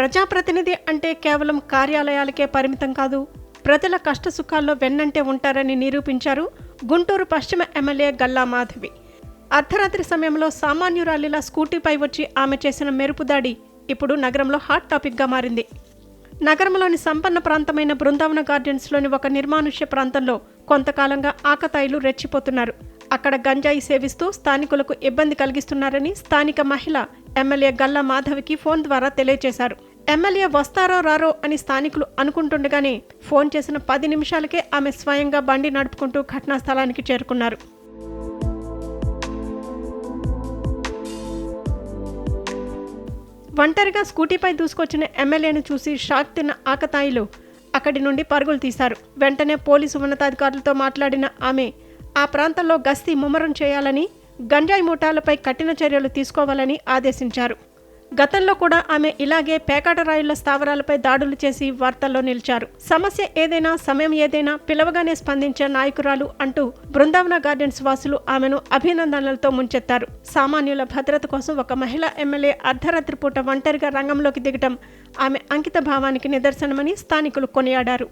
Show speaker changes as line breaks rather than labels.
ప్రజాప్రతినిధి అంటే కేవలం కార్యాలయాలకే పరిమితం కాదు, ప్రజల కష్టసుఖాల్లో వెన్నంటే ఉంటారని నిరూపించారు గుంటూరు పశ్చిమ ఎమ్మెల్యే గల్లా మాధవి. అర్ధరాత్రి సమయంలో సామాన్యురాలిలా స్కూటీపై వచ్చి ఆమె చేసిన మెరుపుదాడి ఇప్పుడు నగరంలో హాట్ టాపిక్గా మారింది. నగరంలోని సంపన్న ప్రాంతమైన బృందావన గార్డెన్స్లోని ఒక నిర్మానుష్య ప్రాంతంలో కొంతకాలంగా ఆకతాయిలు రెచ్చిపోతున్నారు. అక్కడ గంజాయి సేవిస్తూ స్థానికులకు ఇబ్బంది కలిగిస్తున్నారని స్థానిక మహిళ ఎమ్మెల్యే గల్లా మాధవికి ఫోన్ ద్వారా తెలియజేశారు. ఎమ్మెల్యే వస్తారో రారో అని స్థానికులు అనుకుంటుండగానే ఫోన్ చేసిన 10 నిమిషాలకే ఆమె స్వయంగా బండి నడుపుకుంటూ ఘటనా స్థలానికి చేరుకున్నారు. ఒంటరిగా స్కూటీపై దూసుకొచ్చిన ఎమ్మెల్యేను చూసి షాక్ తిన్న ఆకతాయిలు అక్కడి నుండి పరుగులు తీశారు. వెంటనే పోలీసు ఉన్నతాధికారులతో మాట్లాడిన ఆమె ఆ ప్రాంతంలో గస్తీ ముమ్మరం చేయాలని, గంజాయి ముఠాలపై కఠిన చర్యలు తీసుకోవాలని ఆదేశించారు. గతంలో కూడా ఆమె ఇలాగే పేకాట రాయుళ్ల స్థావరాలపై దాడులు చేసి వార్తల్లో నిలిచారు. సమస్య ఏదైనా, సమయం ఏదైనా పిలవగానే స్పందించే నాయకురాలు అంటూ బృందావన గార్డెన్స్ వాసులు ఆమెను అభినందనలతో ముంచెత్తారు. సామాన్యుల భద్రత కోసం ఒక మహిళా ఎమ్మెల్యే అర్ధరాత్రి పూట ఒంటరిగా రంగంలోకి దిగటం ఆమె అంకిత భావానికి నిదర్శనమని స్థానికులు కొనియాడారు.